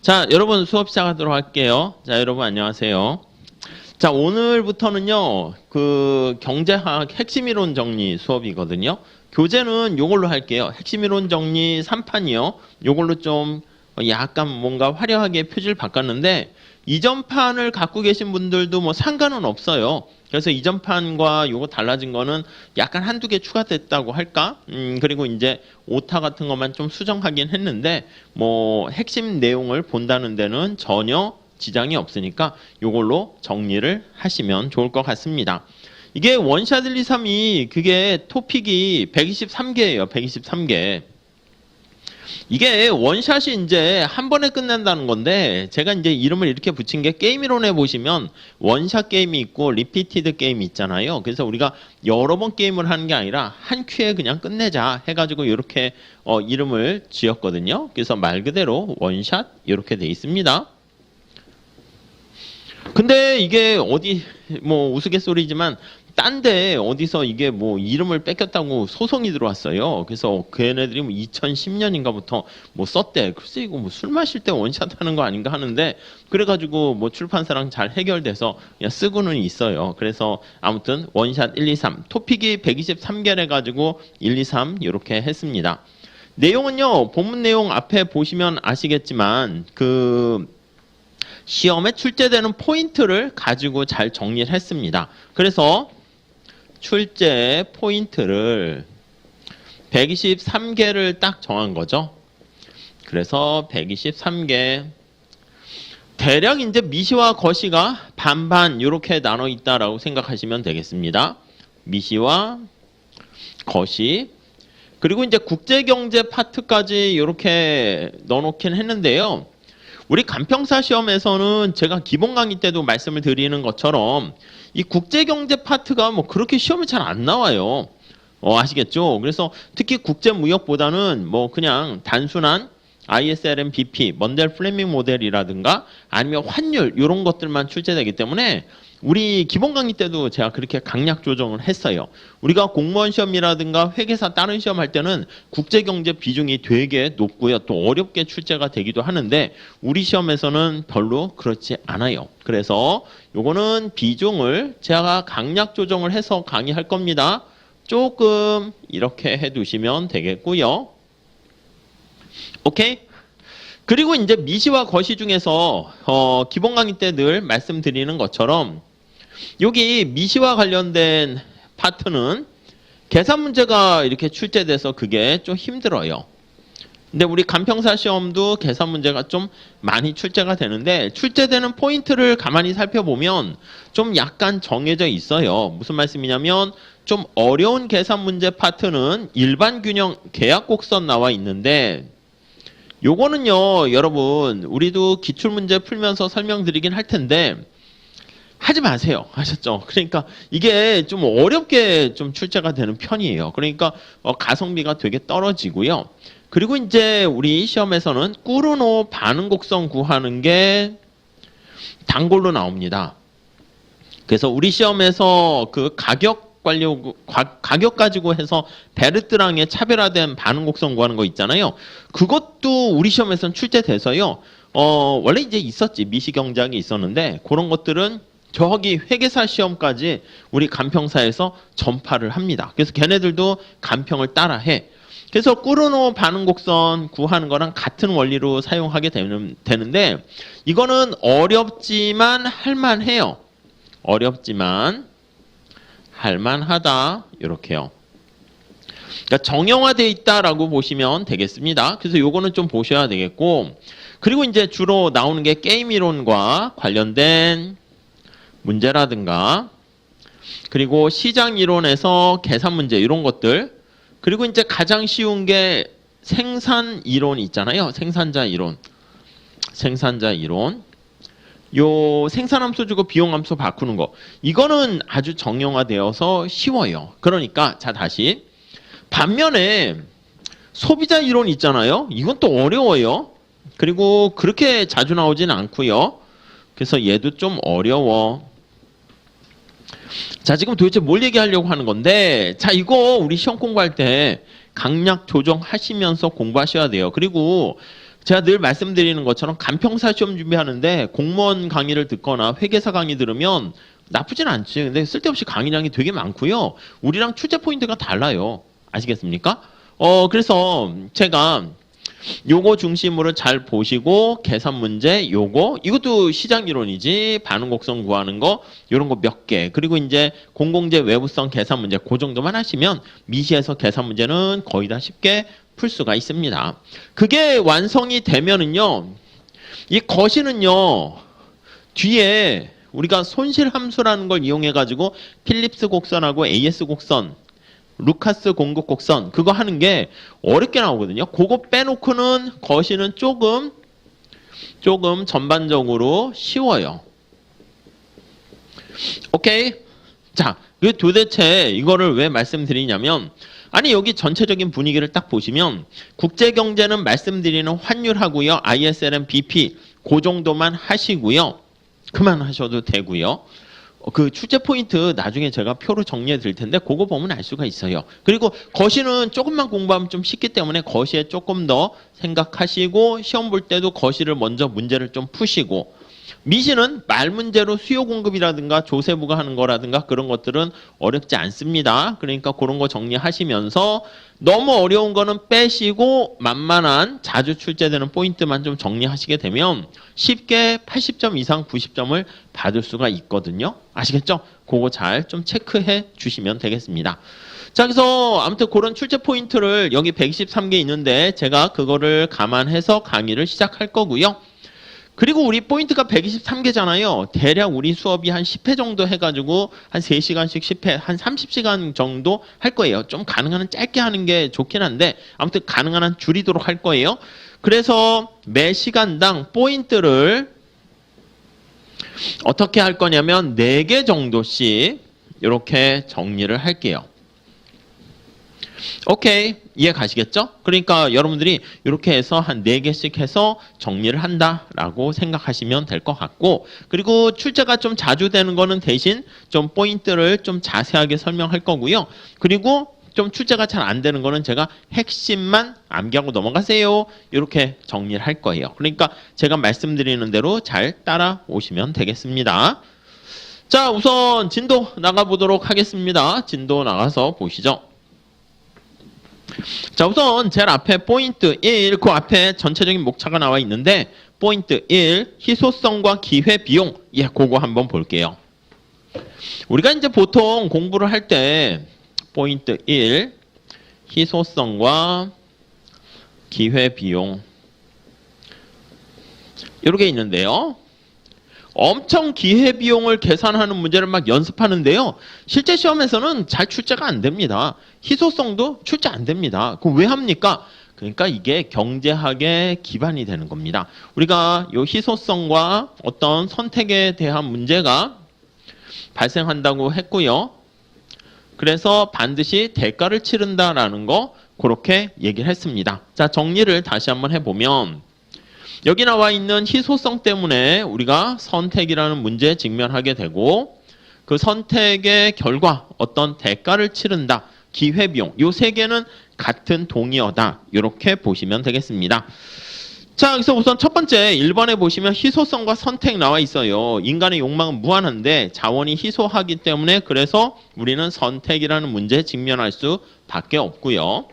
자, 여러분 수업 시작하도록 할게요. 자, 여러분 안녕하세요. 자, 오늘부터는요, 경제학 핵심이론 정리 수업이거든요. 교재는 요걸로 할게요. 핵심이론 정리 3판이요. 요걸로 좀 약간 뭔가 화려하게 표지를 바꿨는데, 이전 판을 갖고 계신 분들도 뭐 상관은 없어요. 그래서 이전 판과 요거 달라진 거는 약간 한두 개 추가됐다고 할까? 그리고 이제 오타 같은 것만 좀 수정하긴 했는데, 뭐 핵심 내용을 본다는 데는 전혀 지장이 없으니까 요걸로 정리를 하시면 좋을 것 같습니다. 이게 원샷 1, 2, 3이 그게 토픽이 123개예요. 123개. 이게 원샷이 이제 한 번에 끝난다는 건데, 제가 이제 이름을 이렇게 붙인 게 게임이론에 보시면 원샷 게임이 있고 리피티드 게임이 있잖아요. 그래서 우리가 여러 번 게임을 하는 게 아니라 한 큐에 그냥 끝내자 해가지고 이렇게 이름을 지었거든요. 그래서 말 그대로 원샷 이렇게 돼 있습니다. 근데 이게 어디 뭐 우스갯소리지만 딴 데 어디서 이게 뭐 이름을 뺏겼다고 소송이 들어왔어요. 그래서 걔네들이 뭐 2010년인가부터 뭐 썼대. 글쎄 이거 뭐 술 마실 때 원샷 하는 거 아닌가 하는데, 그래가지고 뭐 출판사랑 잘 해결돼서 그냥 쓰고는 있어요. 그래서 아무튼 원샷 1, 2, 3 토픽이 123개래 가지고 1, 2, 3 이렇게 했습니다. 내용은요, 본문 내용 앞에 보시면 아시겠지만 시험에 출제되는 포인트를 가지고 잘 정리를 했습니다. 그래서 출제 포인트를 123개를 딱 정한 거죠. 그래서 123개. 대략 이제 미시와 거시가 반반 이렇게 나눠 있다라고 생각하시면 되겠습니다. 미시와 거시. 그리고 이제 국제경제 파트까지 이렇게 넣어놓긴 했는데요. 우리 간평사 시험에서는 제가 기본 강의 때도 말씀을 드리는 것처럼 이 국제경제 파트가 뭐 그렇게 시험에 잘 안 나와요. 아시겠죠? 그래서 특히 국제무역보다는 뭐 그냥 단순한 ISLM BP, 먼델 플레밍 모델이라든가 아니면 환율 이런 것들만 출제되기 때문에 우리 기본 강의 때도 제가 그렇게 강약 조정을 했어요. 우리가 공무원 시험이라든가 회계사 다른 시험 할 때는 국제경제 비중이 되게 높고요. 또 어렵게 출제가 되기도 하는데 우리 시험에서는 별로 그렇지 않아요. 그래서 요거는 비중을 제가 강약 조정을 해서 강의할 겁니다. 조금 이렇게 해두시면 되겠고요. 오케이? 그리고 이제 미시와 거시 중에서 기본 강의 때 늘 말씀드리는 것처럼 여기 미시와 관련된 파트는 계산 문제가 이렇게 출제돼서 그게 좀 힘들어요. 근데 우리 간평사 시험도 계산 문제가 좀 많이 출제가 되는데 출제되는 포인트를 가만히 살펴보면 좀 약간 정해져 있어요. 무슨 말씀이냐면 좀 어려운 계산 문제 파트는 일반 균형 계약 곡선 나와 있는데, 요거는요, 여러분, 우리도 기출문제 풀면서 설명드리긴 할 텐데, 하지 마세요. 아셨죠? 그러니까 이게 좀 어렵게 좀 출제가 되는 편이에요. 그러니까 가성비가 되게 떨어지고요. 그리고 이제 우리 시험에서는 꾸르노 반응 곡선 구하는 게 단골로 나옵니다. 그래서 우리 시험에서 그 가격 가지고 해서 베르트랑의 차별화된 반응 곡선 구하는 거 있잖아요. 그것도 우리 시험에서는 출제돼서요. 원래 이제 있었지. 미시경제학이 있었는데 그런 것들은 저기 회계사 시험까지 우리 간평사에서 전파를 합니다. 그래서 걔네들도 간평을 따라해. 그래서 꾸르노 반응 곡선 구하는 거랑 같은 원리로 사용하게 되는데 이거는 어렵지만 할만해요. 어렵지만 할만하다 이렇게요. 그러니까 정형화되어 있다라고 보시면 되겠습니다. 그래서 요거는 좀 보셔야 되겠고, 그리고 이제 주로 나오는 게 게임 이론과 관련된 문제라든가, 그리고 시장 이론에서 계산 문제 이런 것들, 그리고 이제 가장 쉬운 게 생산 이론 있잖아요. 생산자 이론. 요 생산함수 주고 비용함수 바꾸는 거, 이거는 아주 정형화되어서 쉬워요. 그러니까 자 다시 반면에 소비자 이론 있잖아요. 이건 또 어려워요. 그리고 그렇게 자주 나오진 않고요. 그래서 얘도 좀 어려워. 자, 지금 도대체 뭘 얘기하려고 하는 건데, 자, 이거 우리 시험 공부할 때 강약 조정하시면서 공부하셔야 돼요. 그리고 제가 늘 말씀드리는 것처럼 간평사 시험 준비하는데 공무원 강의를 듣거나 회계사 강의 들으면 나쁘진 않지. 근데 쓸데없이 강의량이 되게 많고요. 우리랑 출제 포인트가 달라요. 아시겠습니까? 그래서 제가 요거 중심으로 잘 보시고 계산 문제 이것도 시장 이론이지. 반응 곡선 구하는 거 요런 거 몇 개. 그리고 이제 공공재 외부성 계산 문제 그 정도만 하시면 미시에서 계산 문제는 거의 다 쉽게 풀 수가 있습니다. 그게 완성이 되면은요. 이 거시는요. 뒤에 우리가 손실 함수라는 걸 이용해 가지고 필립스 곡선하고 AS 곡선 루카스 공급 곡선 그거 하는 게 어렵게 나오거든요. 그거 빼놓고는 거시는 조금 전반적으로 쉬워요. 오케이. 자, 그 도대체 이거를 왜 말씀드리냐면 아니 여기 전체적인 분위기를 딱 보시면 국제경제는 말씀드리는 환율하고요. ISL은 BP 그 정도만 하시고요. 그만하셔도 되고요. 그 출제 포인트 나중에 제가 표로 정리해 드릴 텐데 그거 보면 알 수가 있어요. 그리고 거시는 조금만 공부하면 좀 쉽기 때문에 거시에 조금 더 생각하시고 시험 볼 때도 거시를 먼저 문제를 좀 푸시고 미시는 말 문제로 수요 공급이라든가 조세부가 하는 거라든가 그런 것들은 어렵지 않습니다. 그러니까 그런 거 정리하시면서 너무 어려운 거는 빼시고 만만한 자주 출제되는 포인트만 좀 정리하시게 되면 쉽게 80점 이상 90점을 받을 수가 있거든요. 아시겠죠? 그거 잘 좀 체크해 주시면 되겠습니다. 자, 그래서 아무튼 그런 출제 포인트를 여기 123개 있는데 제가 그거를 감안해서 강의를 시작할 거고요. 그리고 우리 포인트가 123개잖아요. 대략 우리 수업이 한 10회 정도 해가지고 한 3시간씩 10회, 한 30시간 정도 할 거예요. 좀 가능한 한 짧게 하는 게 좋긴 한데 아무튼 가능한 한 줄이도록 할 거예요. 그래서 매 시간당 포인트를 어떻게 할 거냐면 4개 정도씩 이렇게 정리를 할게요. 오케이. 이해 가시겠죠? 그러니까 여러분들이 이렇게 해서 한 4개씩 해서 정리를 한다라고 생각하시면 될 것 같고 그리고 출제가 좀 자주 되는 거는 대신 좀 포인트를 좀 자세하게 설명할 거고요. 그리고 좀 출제가 잘 안 되는 거는 제가 핵심만 암기하고 넘어가세요. 이렇게 정리를 할 거예요. 그러니까 제가 말씀드리는 대로 잘 따라오시면 되겠습니다. 자, 우선 진도 나가보도록 하겠습니다. 진도 나가서 보시죠. 자, 우선 제일 앞에 포인트 1, 그 앞에 전체적인 목차가 나와 있는데 포인트 1, 희소성과 기회비용. 예, 그거 한번 볼게요. 우리가 이제 보통 공부를 할 때 포인트 1, 희소성과 기회비용 이렇게 있는데요. 엄청 기회비용을 계산하는 문제를 막 연습하는데요. 실제 시험에서는 잘 출제가 안 됩니다. 희소성도 출제 안 됩니다. 그럼 왜 합니까? 그러니까 이게 경제학의 기반이 되는 겁니다. 우리가 이 희소성과 어떤 선택에 대한 문제가 발생한다고 했고요. 그래서 반드시 대가를 치른다라는 거 그렇게 얘기를 했습니다. 자, 정리를 다시 한번 해보면 여기 나와 있는 희소성 때문에 우리가 선택이라는 문제에 직면하게 되고 그 선택의 결과 어떤 대가를 치른다. 기회비용. 요 세 개는 같은 동의어다. 이렇게 보시면 되겠습니다. 자, 여기서 우선 첫 번째 1번에 보시면 희소성과 선택 나와 있어요. 인간의 욕망은 무한한데 자원이 희소하기 때문에 그래서 우리는 선택이라는 문제에 직면할 수밖에 없고요.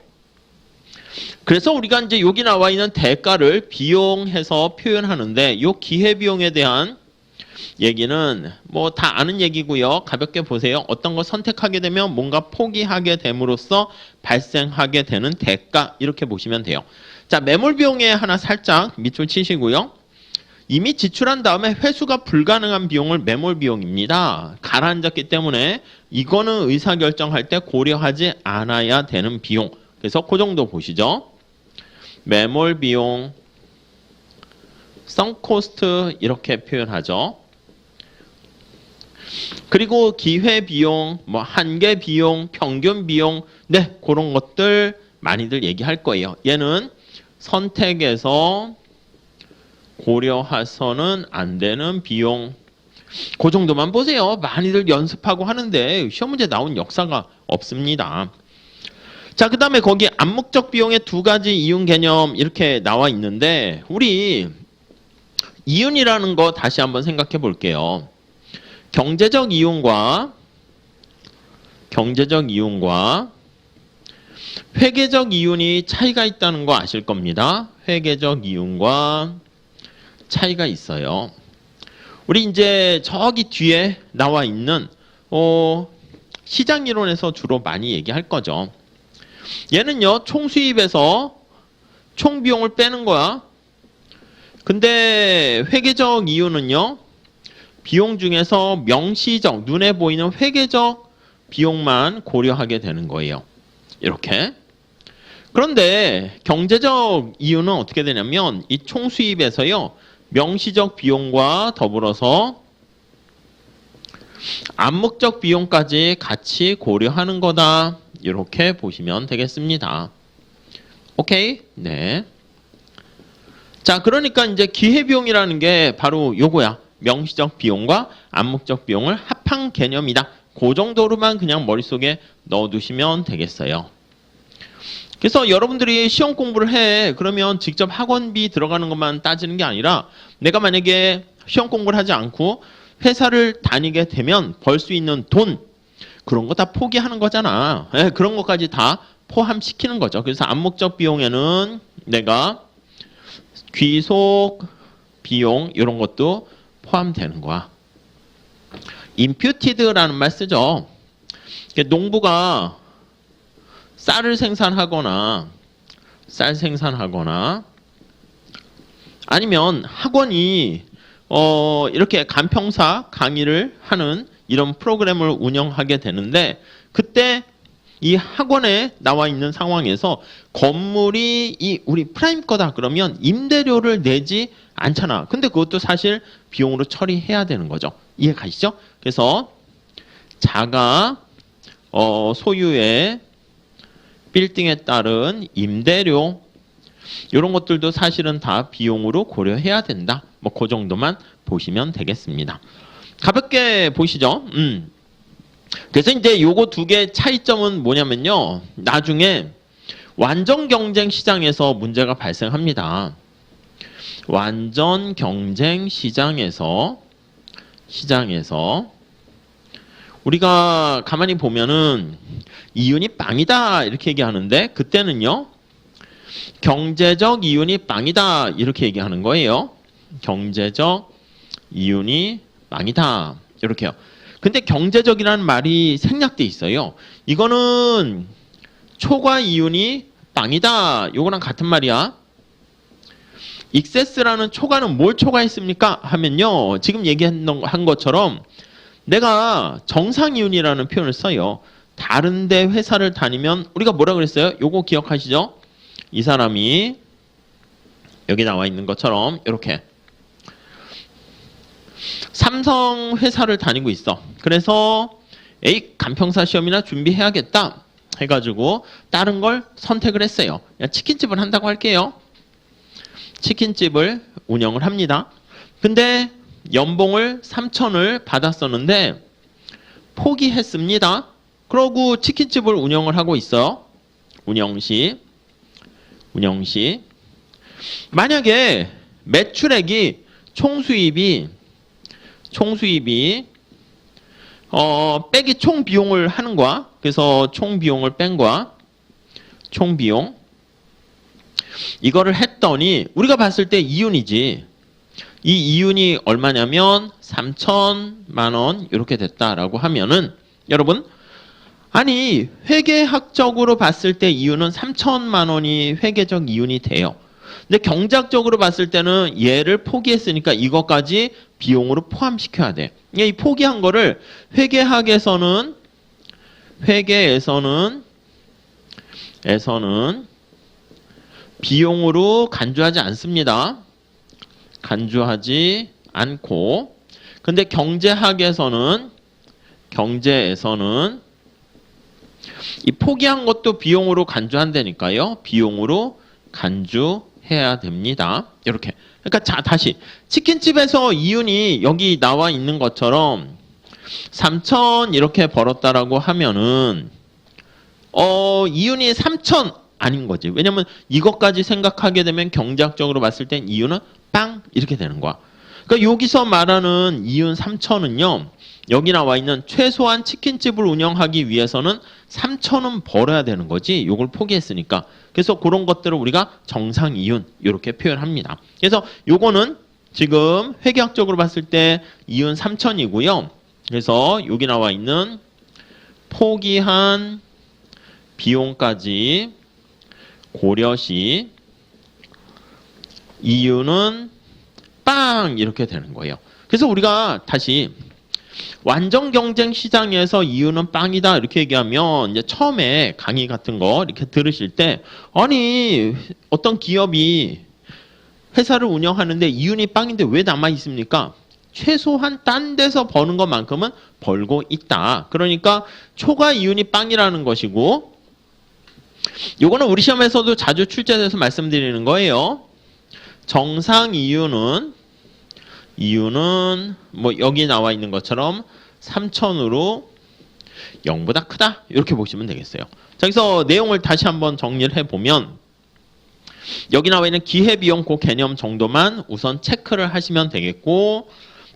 그래서 우리가 이제 여기 나와 있는 대가를 비용해서 표현하는데 이 기회비용에 대한 얘기는 뭐 다 아는 얘기고요. 가볍게 보세요. 어떤 거 선택하게 되면 뭔가 포기하게 됨으로써 발생하게 되는 대가 이렇게 보시면 돼요. 자, 매몰 비용에 하나 살짝 밑줄 치시고요. 이미 지출한 다음에 회수가 불가능한 비용을 매몰 비용입니다. 가라앉았기 때문에 이거는 의사결정할 때 고려하지 않아야 되는 비용. 그래서 그 정도 보시죠. 매몰 비용, 썬코스트 이렇게 표현하죠. 그리고 기회 비용, 뭐 한계 비용, 평균 비용, 네, 그런 것들 많이들 얘기할 거예요. 얘는 선택에서 고려해서는 안 되는 비용. 그 정도만 보세요. 많이들 연습하고 하는데 시험 문제 나온 역사가 없습니다. 자, 그 다음에 거기 암묵적 비용의 두 가지 이윤 개념 이렇게 나와 있는데, 우리 이윤이라는 거 다시 한번 생각해 볼게요. 경제적 이윤과 회계적 이윤이 차이가 있다는 거 아실 겁니다. 회계적 이윤과 차이가 있어요. 우리 이제 저기 뒤에 나와 있는 시장 이론에서 주로 많이 얘기할 거죠. 얘는요, 총수입에서 총비용을 빼는 거야. 근데 회계적 이유는요, 비용 중에서 명시적, 눈에 보이는 회계적 비용만 고려하게 되는 거예요. 이렇게. 그런데 경제적 이유는 어떻게 되냐면 이 총수입에서요, 명시적 비용과 더불어서 암묵적 비용까지 같이 고려하는 거다. 이렇게 보시면 되겠습니다. 오케이? 네. 자, 그러니까 이제 기회비용이라는 게 바로 요거야. 명시적 비용과 암묵적 비용을 합한 개념이다. 그 정도로만 그냥 머릿속에 넣어두시면 되겠어요. 그래서 여러분들이 시험 공부를 해. 그러면 직접 학원비 들어가는 것만 따지는 게 아니라 내가 만약에 시험 공부를 하지 않고 회사를 다니게 되면 벌 수 있는 돈, 그런 거 다 포기하는 거잖아. 네, 그런 것까지 다 포함시키는 거죠. 그래서 암묵적 비용에는 내가 귀속 비용 이런 것도 포함되는 거야. imputed라는 말 쓰죠. 농부가 쌀을 생산하거나 아니면 학원이 이렇게 간평사 강의를 하는 이런 프로그램을 운영하게 되는데, 그때 이 학원에 나와 있는 상황에서 건물이 우리 프라임 거다 그러면 임대료를 내지 않잖아. 근데 그것도 사실 비용으로 처리해야 되는 거죠. 이해 가시죠? 그래서 자가 소유의 빌딩에 따른 임대료 이런 것들도 사실은 다 비용으로 고려해야 된다. 뭐 그 정도만 보시면 되겠습니다. 가볍게 보시죠. 그래서 이제 요거 두 개 차이점은 뭐냐면요. 나중에 완전 경쟁 시장에서 문제가 발생합니다. 완전 경쟁 시장에서 우리가 가만히 보면은 이윤이 빵이다 이렇게 얘기하는데, 그때는요 경제적 이윤이 빵이다 이렇게 얘기하는 거예요. 경제적 이윤이 빵이다 이렇게요. 근데 경제적이라는 말이 생략돼 있어요. 이거는 초과 이윤이 빵이다 요거랑 같은 말이야. 익세스라는 초과는 뭘 초과했습니까? 하면요, 지금 얘기한 것처럼 내가 정상이윤이라는 표현을 써요. 다른데 회사를 다니면 우리가 뭐라 그랬어요? 요거 기억하시죠? 이 사람이 여기 나와 있는 것처럼 이렇게 삼성 회사를 다니고 있어. 그래서 에이, 간평사 시험이나 준비해야겠다 해가지고 다른 걸 선택을 했어요. 치킨집을 한다고 할게요. 치킨집을 운영을 합니다. 근데 연봉을 3천을 받았었는데 포기했습니다. 그러고 치킨집을 운영을 하고 있어. 운영시. 만약에 매출액이 총수입이 빼기 총 비용을 하는 거야. 그래서 총 비용을 뺀 거야. 총 비용. 이거를 했더니 우리가 봤을 때 이윤이지. 이 이윤이 얼마냐면 3천만 원 이렇게 됐다라고 하면은, 여러분, 아니 회계학적으로 봤을 때 이윤은 3천만 원이 회계적 이윤이 돼요. 근데 경제학적으로 봤을 때는 얘를 포기했으니까 이것까지 비용으로 포함시켜야 돼. 이 포기한 거를 회계에서는 비용으로 간주하지 않습니다. 간주하지 않고. 근데 경제에서는 이 포기한 것도 비용으로 간주한다니까요. 비용으로 간주해야 됩니다. 이렇게. 그러니까 자, 다시 치킨집에서 이윤이 여기 나와 있는 것처럼 3천 이렇게 벌었다라고 하면은 이윤이 3천 아닌 거지. 왜냐면 이것까지 생각하게 되면 경제학적으로 봤을 땐 이윤은 빵 이렇게 되는 거야. 그러니까 여기서 말하는 이윤 3천은요. 여기 나와 있는 최소한 치킨집을 운영하기 위해서는 3천은 벌어야 되는 거지. 요걸 포기했으니까. 그래서 그런 것들을 우리가 정상 이윤 이렇게 표현합니다. 그래서 요거는 지금 회계학적으로 봤을 때 이윤 3천이고요. 그래서 여기 나와 있는 포기한 비용까지 고려시 이윤은 빵 이렇게 되는 거예요. 그래서 우리가 다시 완전 경쟁 시장에서 이윤은 빵이다 이렇게 얘기하면 이제 처음에 강의 같은 거 이렇게 들으실 때 아니 어떤 기업이 회사를 운영하는데 이윤이 빵인데 왜 남아 있습니까? 최소한 딴 데서 버는 것만큼은 벌고 있다. 그러니까 초과 이윤이 빵이라는 것이고 요거는 우리 시험에서도 자주 출제돼서 말씀드리는 거예요. 정상 이윤은 뭐 여기 나와 있는 것처럼 3천으로 0보다 크다 이렇게 보시면 되겠어요. 자, 그래서 내용을 다시 한번 정리를 해보면 여기 나와 있는 기회비용 그 개념 정도만 우선 체크를 하시면 되겠고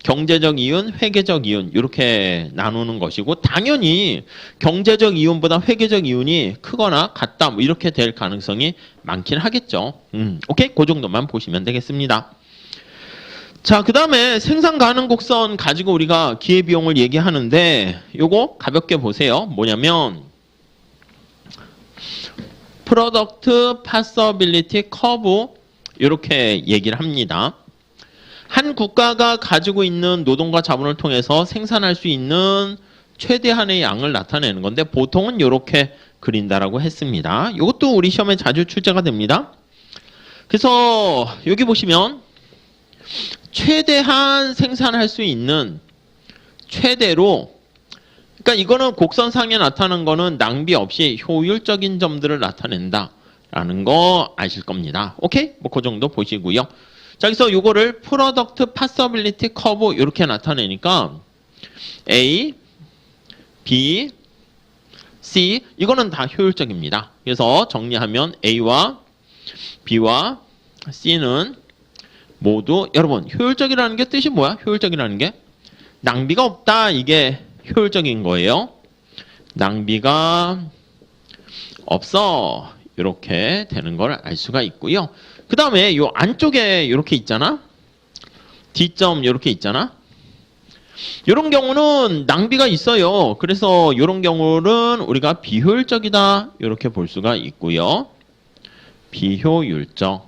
경제적 이윤, 회계적 이윤 이렇게 나누는 것이고 당연히 경제적 이윤보다 회계적 이윤이 크거나 같다 뭐 이렇게 될 가능성이 많긴 하겠죠. 오케이? 그 정도만 보시면 되겠습니다. 자, 그 다음에 생산 가능 곡선 가지고 우리가 기회비용을 얘기하는데 요거 가볍게 보세요. 뭐냐면 프로덕트 파서빌리티 커브 이렇게 얘기를 합니다. 한 국가가 가지고 있는 노동과 자본을 통해서 생산할 수 있는 최대한의 양을 나타내는 건데 보통은 이렇게 그린다라고 했습니다. 이것도 우리 시험에 자주 출제가 됩니다. 그래서 여기 보시면 최대한 생산할 수 있는 최대로 그러니까 이거는 곡선상에 나타나는 거는 낭비 없이 효율적인 점들을 나타낸다라는 거 아실 겁니다. 오케이? 뭐 그 정도 보시고요. 자, 그래서 요거를 프로덕트 파서빌리티 커브 이렇게 나타내니까 A, B, C 이거는 다 효율적입니다. 그래서 정리하면 A와 B와 C는 모두 여러분 효율적이라는 게 뜻이 뭐야? 효율적이라는 게 낭비가 없다 이게 효율적인 거예요. 낭비가 없어 이렇게 되는 걸 알 수가 있고요. 그 다음에 요 안쪽에 이렇게 있잖아. D점 이렇게 있잖아. 이런 경우는 낭비가 있어요. 그래서 이런 경우는 우리가 비효율적이다 이렇게 볼 수가 있고요. 비효율적.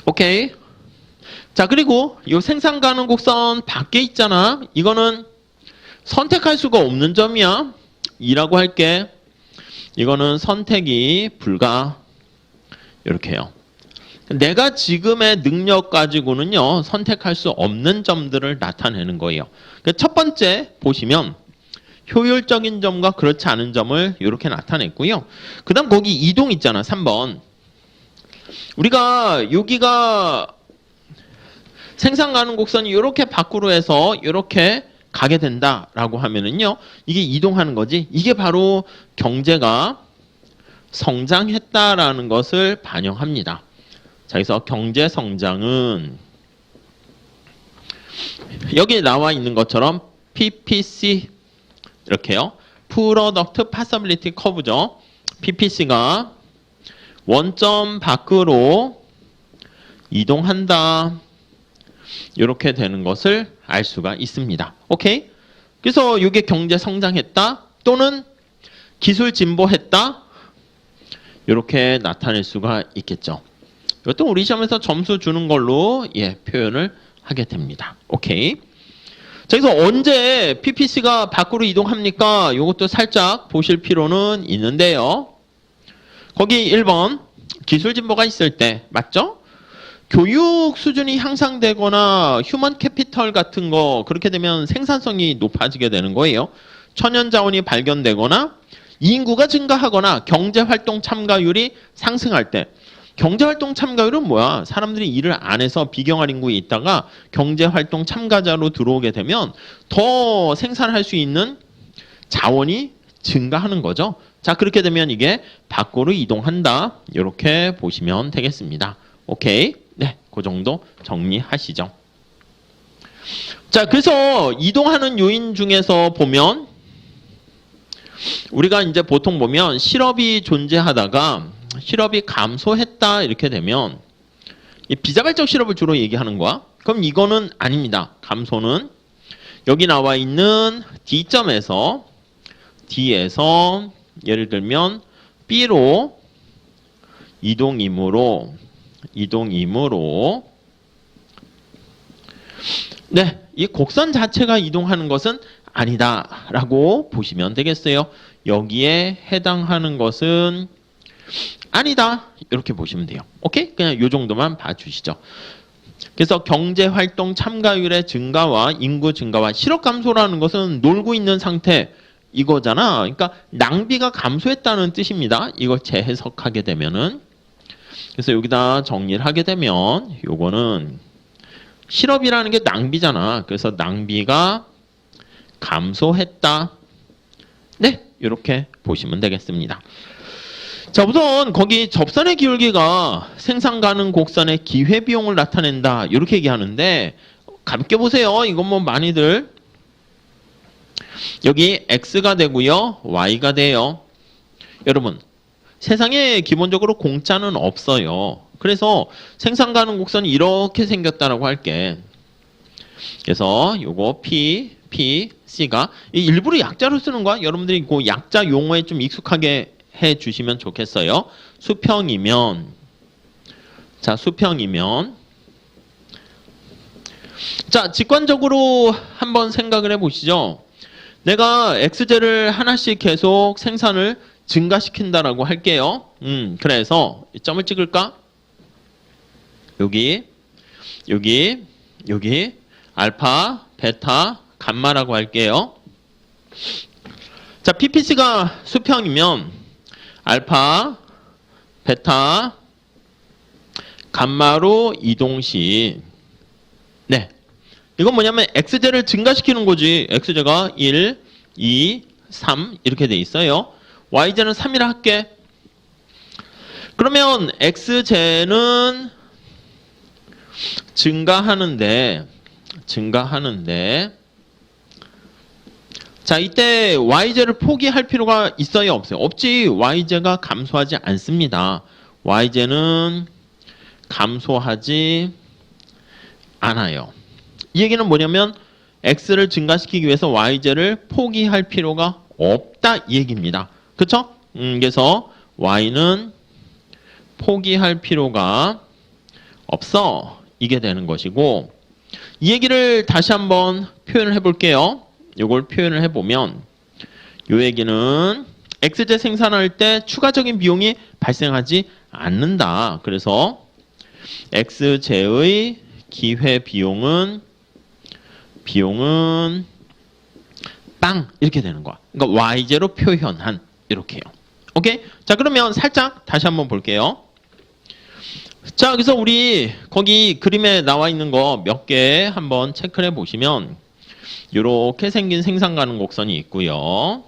오케이. 자, 그리고 이 생산 가능 곡선 밖에 있잖아. 이거는 선택할 수가 없는 점이야. 2라고 할게. 이거는 선택이 불가. 이렇게요. 내가 지금의 능력 가지고는요. 선택할 수 없는 점들을 나타내는 거예요. 첫 번째 보시면 효율적인 점과 그렇지 않은 점을 이렇게 나타냈고요. 그 다음 거기 이동 있잖아. 3번. 우리가 여기가 생산 가능 곡선이 이렇게 밖으로 해서 이렇게 가게 된다라고 하면은요. 이게 이동하는 거지. 이게 바로 경제가 성장했다라는 것을 반영합니다. 자, 그래서 경제 성장은 여기 나와 있는 것처럼 PPC 이렇게요. 프로덕트 파서빌리티 커브죠. PPC가 원점 밖으로 이동한다. 이렇게 되는 것을 알 수가 있습니다. 오케이? 그래서 이게 경제 성장했다 또는 기술 진보했다. 이렇게 나타낼 수가 있겠죠. 이것도 우리 시험에서 점수 주는 걸로 표현을 하게 됩니다. 오케이. 자, 그래서 언제 PPC가 밖으로 이동합니까? 이것도 살짝 보실 필요는 있는데요. 거기 1번 기술 진보가 있을 때 맞죠? 교육 수준이 향상되거나 휴먼 캐피털 같은 거 그렇게 되면 생산성이 높아지게 되는 거예요. 천연 자원이 발견되거나 인구가 증가하거나 경제활동 참가율이 상승할 때 경제활동 참가율은 뭐야? 사람들이 일을 안 해서 비경할 인구에 있다가 경제활동 참가자로 들어오게 되면 더 생산할 수 있는 자원이 증가하는 거죠. 자, 그렇게 되면 이게 밖으로 이동한다. 이렇게 보시면 되겠습니다. 오케이. 네, 그 정도 정리하시죠. 자, 그래서 이동하는 요인 중에서 보면 우리가 이제 보통 보면 실업이 존재하다가 실업이 감소했다 이렇게 되면 이 비자발적 실업을 주로 얘기하는 거야. 그럼 이거는 아닙니다. 감소는 여기 나와 있는 D점에서 D에서 예를 들면 B로 이동이므로 네, 이 곡선 자체가 이동하는 것은 아니다라고 보시면 되겠어요. 여기에 해당하는 것은 아니다 이렇게 보시면 돼요. 오케이? 그냥 이 정도만 봐주시죠. 그래서 경제활동 참가율의 증가와 인구 증가와 실업 감소라는 것은 놀고 있는 상태 이거잖아. 그러니까 낭비가 감소했다는 뜻입니다. 이걸 재해석하게 되면은 그래서 여기다 정리를 하게 되면 요거는 실업이라는 게 낭비잖아. 그래서 낭비가 감소했다. 네, 이렇게 보시면 되겠습니다. 자, 우선 거기 접선의 기울기가 생산 가능 곡선의 기회 비용을 나타낸다. 이렇게 얘기하는데 가볍게 보세요. 이건 뭐 많이들 여기 x가 되고요. y가 돼요. 여러분, 세상에 기본적으로 공짜는 없어요. 그래서 생산 가능 곡선이 이렇게 생겼다라고 할게. 그래서 요거 P, C가 일부러 약자로 쓰는 거야. 여러분들이 그 약자 용어에 좀 익숙하게 해 주시면 좋겠어요. 수평이면 자, 수평이면 자, 직관적으로 한번 생각을 해 보시죠. 내가 x제를 하나씩 계속 생산을 증가시킨다라고 할게요. 그래서 점을 찍을까? 여기 알파, 베타, 감마라고 할게요. 자, PPC가 수평이면 알파, 베타, 감마로 이동 시 네, 이건 뭐냐면 x제를 증가시키는 거지. x제가 1, 2, 3 이렇게 돼 있어요. y제는 3이라 할게. 그러면 x제는 증가하는데 자, 이때 y제를 포기할 필요가 있어요, 없어요? 없지. y제가 감소하지 않습니다. y제는 감소하지 않아요. 이 얘기는 뭐냐면 x를 증가시키기 위해서 y제를 포기할 필요가 없다 이 얘기입니다. 그쵸? 그래서 y는 포기할 필요가 없어. 이게 되는 것이고, 이 얘기를 다시 한번 표현을 해볼게요. 이걸 표현을 해보면 이 얘기는 x제 생산할 때 추가적인 비용이 발생하지 않는다. 그래서 x제의 기회 비용은 빵 이렇게 되는 거야. 그러니까 y제로 표현한 이렇게요. 오케이? 자, 그러면 살짝 다시 한번 볼게요. 자, 그래서 우리 거기 그림에 나와 있는 거 몇 개 한번 체크를 해 보시면 이렇게 생긴 생산 가능 곡선이 있고요.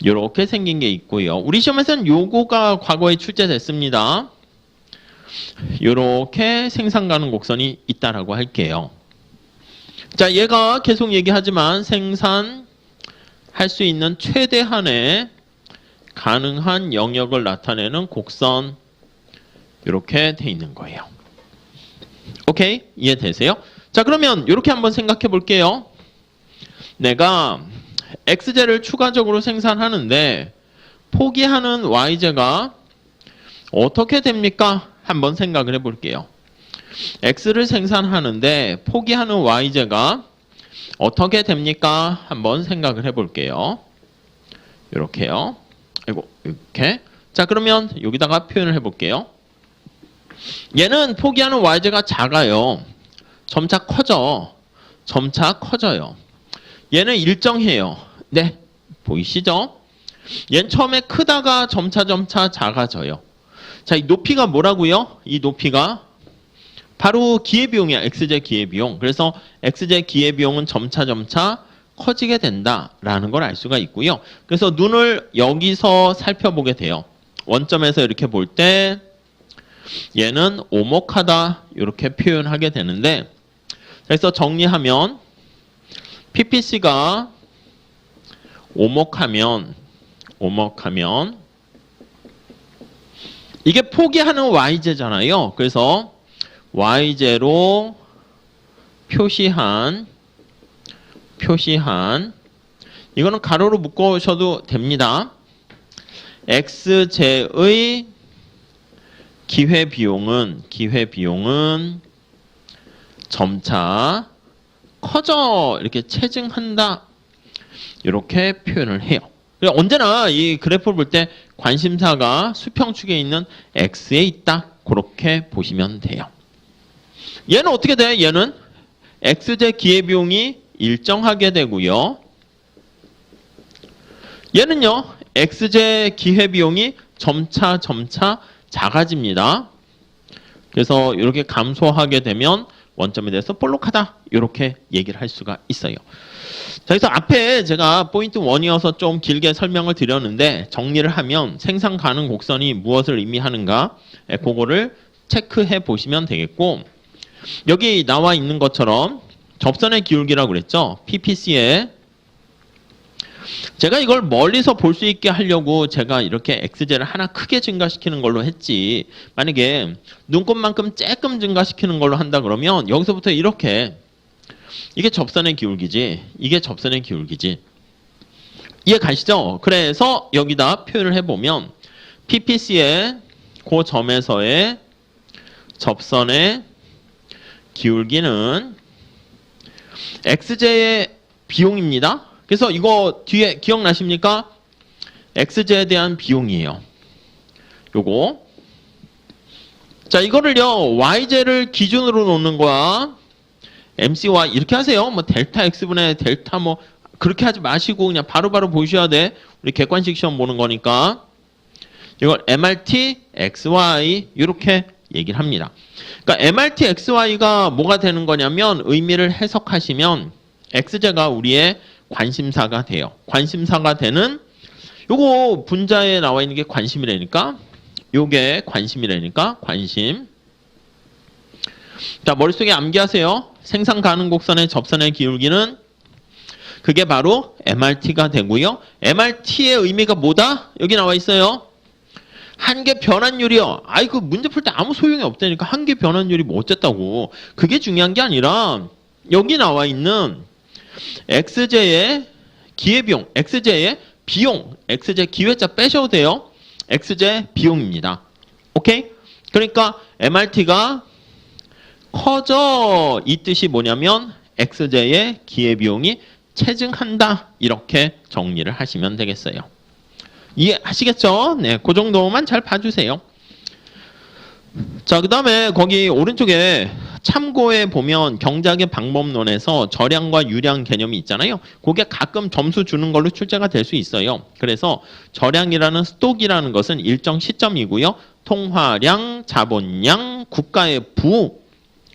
이렇게 생긴 게 있고요. 우리 시험에서는 요거가 과거에 출제됐습니다. 이렇게 생산 가능 곡선이 있다라고 할게요. 자, 얘가 계속 얘기하지만 생산할 수 있는 최대한의 가능한 영역을 나타내는 곡선 이렇게 돼 있는 거예요. 오케이? 이해되세요? 자, 그러면 이렇게 한번 생각해 볼게요. 내가 x제를 추가적으로 생산하는데 포기하는 y제가 어떻게 됩니까? 한번 생각을 해 볼게요. x를 생산하는데 포기하는 y제가 어떻게 됩니까? 한번 생각을 해 볼게요. 이렇게요. 아이고, 이렇게. 자, 그러면 여기다가 표현을 해 볼게요. 얘는 포기하는 y제가 작아요. 점차 커져. 점차 커져요. 얘는 일정해요. 네, 보이시죠? 얘는 처음에 크다가 점차 작아져요. 자, 이 높이가 뭐라고요? 이 높이가 바로 기회비용이야. x제 기회비용. 그래서 x제 기회비용은 점차 커지게 된다라는 걸 알 수가 있고요. 그래서 눈을 여기서 살펴보게 돼요. 원점에서 이렇게 볼 때 얘는 오목하다 이렇게 표현하게 되는데, 그래서 정리하면 PPC가 오목하면 이게 포기하는 y제잖아요. 그래서 y제로 표시한 이거는 가로로 묶으셔도 됩니다. x제의 기회비용은 점차 커져 이렇게 체증한다 이렇게 표현을 해요. 언제나 이 그래프를 볼 때 관심사가 수평축에 있는 x에 있다 그렇게 보시면 돼요. 얘는 어떻게 돼? 얘는 x제 기회비용이 일정하게 되고요. 얘는요 x제 기회비용이 점차 작아집니다. 그래서 이렇게 감소하게 되면 원점에 대해서 볼록하다 이렇게 얘기를 할 수가 있어요. 자, 그래서 앞에 제가 포인트 1이어서 좀 길게 설명을 드렸는데, 정리를 하면 생산 가능 곡선이 무엇을 의미하는가 그거를 체크해 보시면 되겠고, 여기 나와 있는 것처럼 접선의 기울기라고 그랬죠. PPC에 제가 이걸 멀리서 볼 수 있게 하려고 제가 이렇게 x제를 하나 크게 증가시키는 걸로 했지, 만약에 눈곱만큼 조금 증가시키는 걸로 한다 그러면 여기서부터 이렇게 이게 접선의 기울기지, 이게 접선의 기울기지. 이해 가시죠? 그래서 여기다 표현을 해보면 PPC의 그 점에서의 접선의 기울기는 x제의 비용입니다. 그래서 이거 뒤에 기억나십니까? x제에 대한 비용이에요. 요거. 자, 이거를요 y제를 기준으로 놓는 거야. MCY 이렇게 하세요. 뭐 델타 x분의 델타 뭐 그렇게 하지 마시고 그냥 바로바로 보셔야 돼. 우리 객관식 시험 보는 거니까. 이걸 MRT XY 이렇게 얘기를 합니다. 그러니까 MRT XY가 뭐가 되는 거냐면, 의미를 해석하시면 x제가 우리의 관심사가 돼요. 관심사가 되는, 요거 분자에 나와 있는 게 관심이라니까, 요게 관심이라니까, 관심. 자, 머릿속에 암기하세요. 생산 가능 곡선의 접선의 기울기는 그게 바로 MRT가 되고요. MRT의 의미가 뭐다? 여기 나와 있어요. 한계 변환율이요. 아이, 그 문제 풀 때 아무 소용이 없다니까. 한계 변환율이 뭐 어쨌다고. 그게 중요한 게 아니라 여기 나와 있는 x제의 기회비용, x제의 비용, x제 기회자 빼셔도 돼요. x제 비용입니다. 오케이? 그러니까 MRT가 커져, 이 뜻이 뭐냐면 x제의 기회비용이 체증한다 이렇게 정리를 하시면 되겠어요. 이해하시겠죠? 네, 그 정도만 잘 봐주세요. 자, 그 다음에 거기 오른쪽에 참고에 보면 경작의 방법론에서 절량과 유량 개념이 있잖아요. 그게 가끔 점수 주는 걸로 출제가 될 수 있어요. 그래서 절량이라는 스톡이라는 것은 일정 시점이고요. 통화량, 자본량, 국가의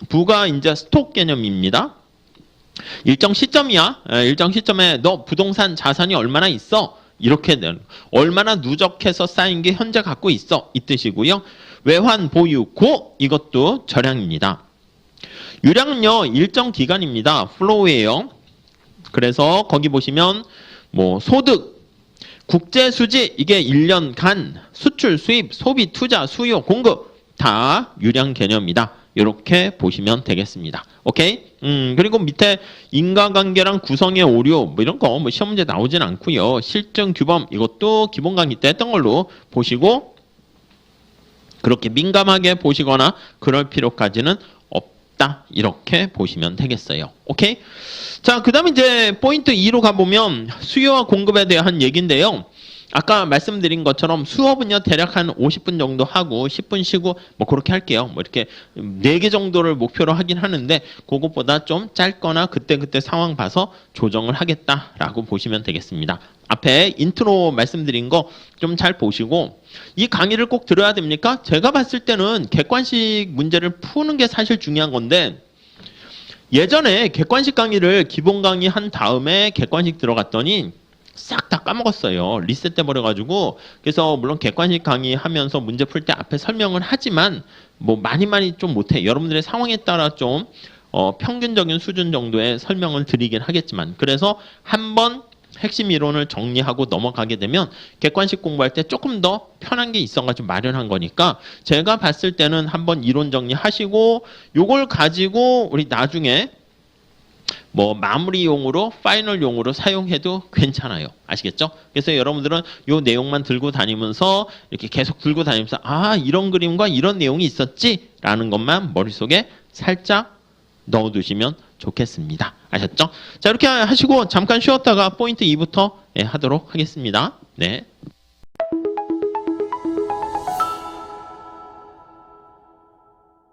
부가 이제 스톡 개념입니다. 일정 시점이야. 일정 시점에 너 부동산 자산이 얼마나 있어? 이렇게 되는, 얼마나 누적해서 쌓인 게 현재 갖고 있어 이 뜻이고요. 외환 보유 고 이것도 절량입니다. 유량은요 일정 기간입니다. 플로우예요. 그래서 거기 보시면 뭐 소득, 국제 수지 이게 1년간, 수출, 수입, 소비, 투자, 수요, 공급 다 유량 개념이다. 이렇게 보시면 되겠습니다. 오케이? 그리고 밑에 인과관계랑 구성의 오류 뭐 이런 거 뭐 시험 문제 나오진 않고요. 실증 규범 이것도 기본 강의 때 했던 걸로 보시고, 그렇게 민감하게 보시거나 그럴 필요까지는 없다 이렇게 보시면 되겠어요. 오케이? 자, 그 다음에 이제 포인트 2로 가보면 수요와 공급에 대한 얘기인데요. 아까 말씀드린 것처럼 수업은요 대략 한 50분 정도 하고 10분 쉬고 뭐 그렇게 할게요. 뭐 이렇게 4개 정도를 목표로 하긴 하는데 그것보다 좀 짧거나 그때그때 상황 봐서 조정을 하겠다라고 보시면 되겠습니다. 앞에 인트로 말씀드린 거 좀 잘 보시고, 이 강의를 꼭 들어야 됩니까? 제가 봤을 때는 객관식 문제를 푸는 게 사실 중요한 건데 예전에 객관식 강의를 기본 강의 한 다음에 객관식 들어갔더니 싹 다 까먹었어요. 리셋돼 버려가지고. 그래서 물론 객관식 강의 하면서 문제 풀 때 앞에 설명을 하지만 뭐 많이 좀 못해. 여러분들의 상황에 따라 좀 평균적인 수준 정도의 설명을 드리긴 하겠지만, 그래서 한번 핵심 이론을 정리하고 넘어가게 되면 객관식 공부할 때 조금 더 편한 게 있어가지고 마련한 거니까, 제가 봤을 때는 한번 이론 정리하시고 요걸 가지고 우리 나중에 뭐 마무리용으로 파이널용으로 사용해도 괜찮아요. 아시겠죠? 그래서 여러분들은 요 내용만 들고 다니면서 이렇게 계속 들고 다니면서 아, 이런 그림과 이런 내용이 있었지 라는 것만 머릿속에 살짝 넣어두시면 좋겠습니다. 아셨죠? 자, 이렇게 하시고 잠깐 쉬었다가 포인트 2부터 하도록 하겠습니다. 네.